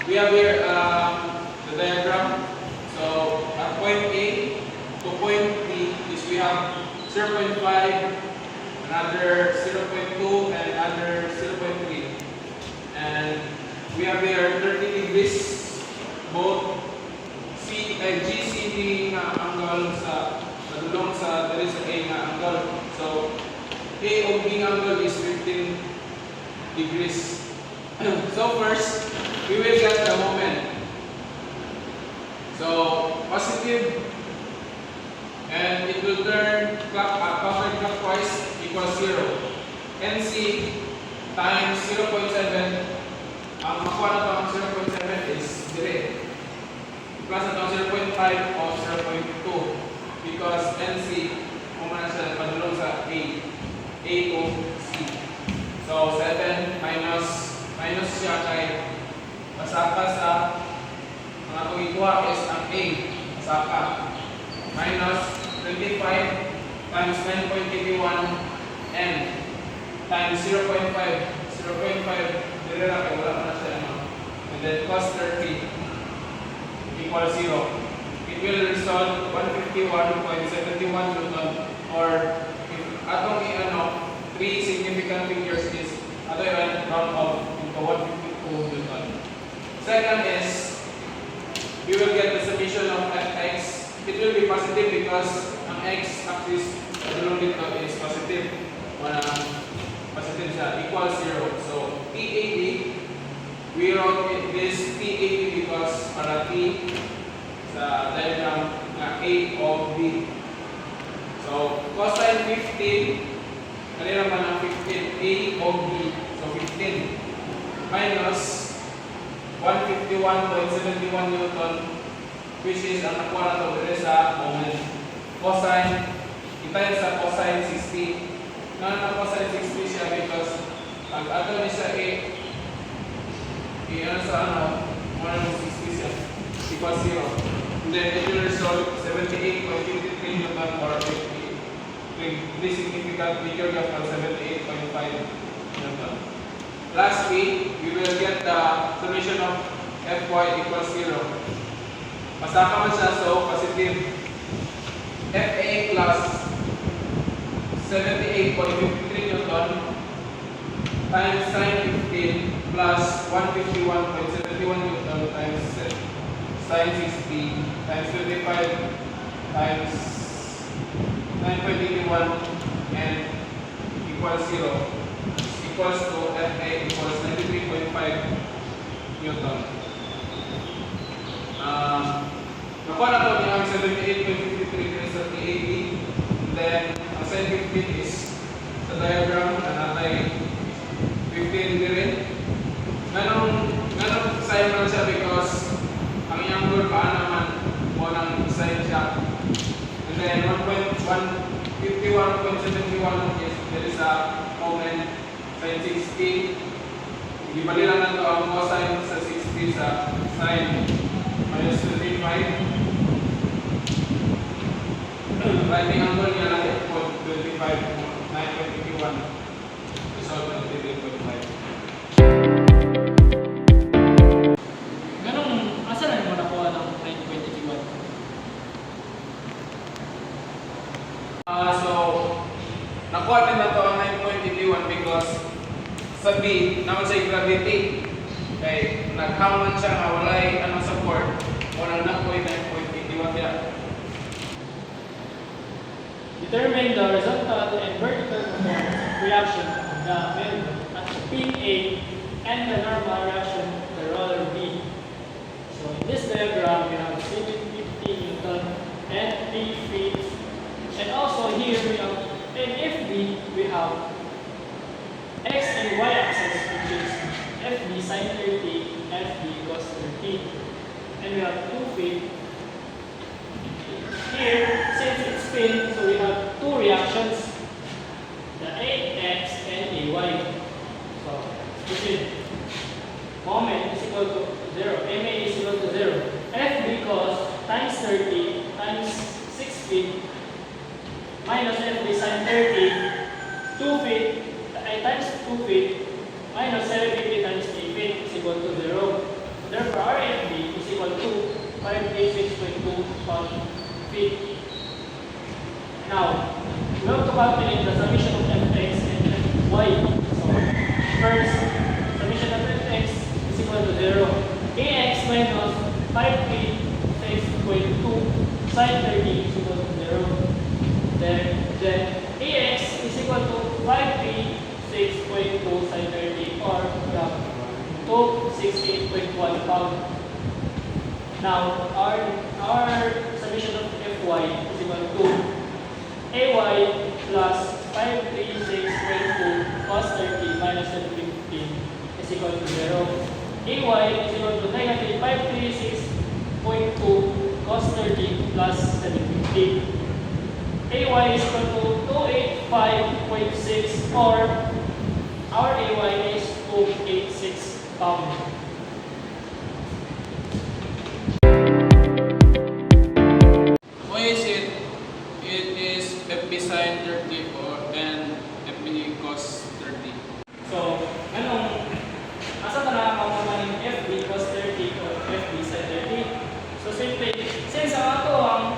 we have here the diagram. So at point A to point B is we have 0.5, another 0.2, and another 0.3. And we have here 30 degrees, both GCD nga angle sa padulong sa dali sa A nga angle. So A o B angle is 15 degrees. So first, we will get the moment. So positive, and it will turn counterclockwise equals 0. NC times 0.7. Ang makuha na ito ang 0.7 is dire. Plus na ito 0.5 o 0.2 because NC kung na siya padulong sa A to C. So 7 minus siya kay pasaka sa mga itong ikuha is ang A, pasaka minus 25 times 9.81 N times 0.5 dire lang kaya wala na siya and then cos 30 equals 0. It will result 151.71 Newton, or if atong three significant figures is ato yung round off into 152 Newton. Second is we will get the summation of fx. It will be positive because ang x-axis along dito is positive. Positive siya, equals 0. So T80, we wrote this T80 because para T sa diagram na A of B. So cosine 15, kanina naman ang 15, A of B. So 15 minus 151.71 Newton, which is ang nakuha na ito sa moment. Cosine, itayin sa cosine 60. Na cosine 60 siya because pag ato ni siya sa 160 siya equals 0. And then it will result 78.53 Newton or 3 significant figure of 78.5 Newton. Lastly, we will get the summation of Fy equals 0. Pasaka man siya, so positive. Fa plus 78.53 Newton times sine 15 plus 151.71 Newton times sine 60 times 25 times 9.81 and equals 0 equals to Fa equals 93.5 Newton. Nakuha na po niya ang 78.53 sa T80. Then, ang sine 15 is sa diagram na natay 15 din. Ganong sine man siya because ang angle pa naman mo ng sine siya. And then 151.71 is there is a moment sine 60. Ibali lang na ito ang cosine sa 60 sa sine minus 35. Writing angle niya lang equal 25, 9.51. Result ng 3.5. Ganong, asa na mo nakuha ng 9.81? So, nakuha din na ito ang 9.81 because sa B, naman sa gravity. Okay, naghaman siya na walay support. Walang nakuha 9.81 niya. Determine the horizontal and vertical components of reaction of the membrane at pin A and the normal reaction of the roller B. So in this diagram, we have 750 Newton and 3 feet. And also here we have FB, we have X and Y axis, which is FB sin 30, FB cos 30. And we have 2 feet. Here, since it's spin, so we have two reactions, the AX and AY. So, this is moment is equal to 0, MA is equal to 0. FB cos times 30 times 6 feet minus FB sin 30, 2 feet, times 2 feet minus 750 times 3 feet is equal to 0. Therefore, calculate the summation of fx and fy. So, first, summation of fx is equal to 0. Ax minus 536.2 sine 30 is equal to 0. Then Ax is equal to 536.2 sine 30 or to 68.1 pound. Now, our summation of Fy is equal to Ay plus 536.2 cos 30 minus 750 is equal to 0. Ay is equal to negative 536.2 cos 30 plus 750. Ay is equal to 285.6 or our Ay is 286 pounds. Why is it? It is FP sine 30 and FP cos 30. So, asa ka nakakakuha ng FB cos 30 o FB sin 30? So, simply, since ang ato ang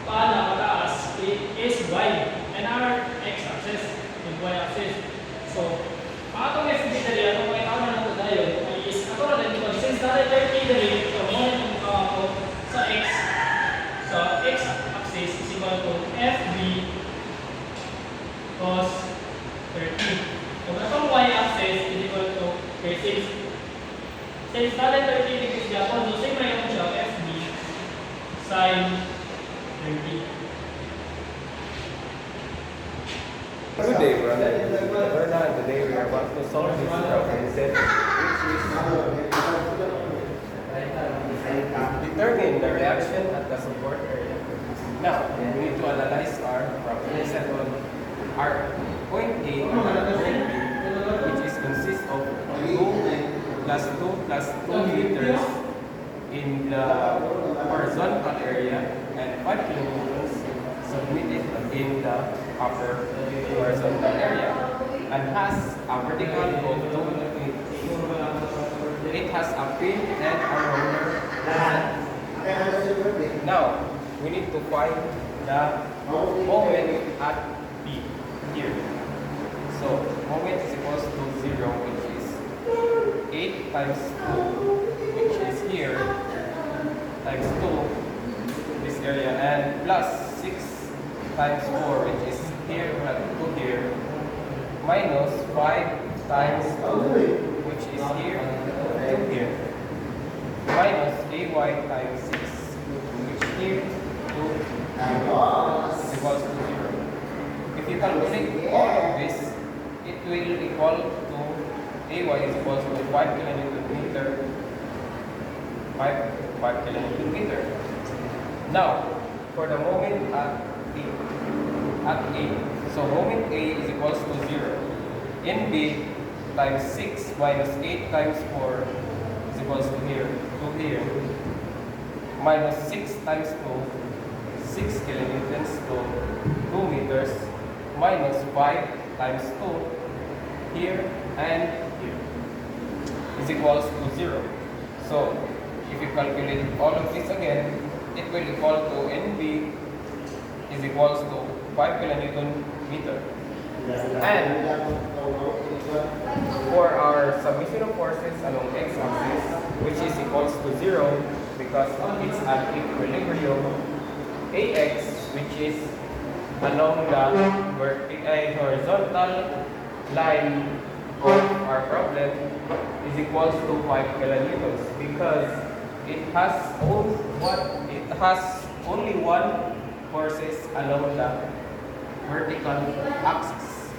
paana mataas is y and our x-axis and y-axis. So, ang atong FB dali, atong may tama na ito tayo is ato na dito. Since dali 30 dali, so mo na itong mukha ko sa x. So, x-axis is equal to FB cos 30. So, itong y-axis is equal to 36. Since dali 30 degrees Japan, so same na siya FB sin 30. Good day, brother. Today we are about to solve this problem set, which is determine the reaction at the support area. Now, we need to analyze our problem set on our point A and our point B, which is consists of 2 plus 2 plus 2 meters in the horizontal area and 5 kilonewtons submitted in the upper horizontal area and has a vertical of 2 meters. It has a pin and a roller. Now, we need to find the moment at P here. So, moment is equals to 0, which is 8 times 2, which is here, times 2, this area, and plus 6 times 4, which is here, to here, minus 5 times 2, which is here, to here, minus ay times 6, which here, to is equals to 0. If you calculate all of this, it will equal to ay is equals to 5 kilonewton meter, 5 kilonewton meter. Now, for the moment at A, so moment A is equals to 0. In B, times 6 minus 8 times 4 is equals to here, minus 6 times 2, 6 kilonewtons to 2 meters, minus 5 times 2, here and here, is equals to 0. So, if you calculate all of this again, it will equal to NB is equals to 5 kilonewton meter. And for our submission of forces along x-axis, which is equals to 0 because it's at equilibrium, AX, which is along the horizontal line of our problem, is equals to 5 kilonewtons because it has only one forces along the vertical axis.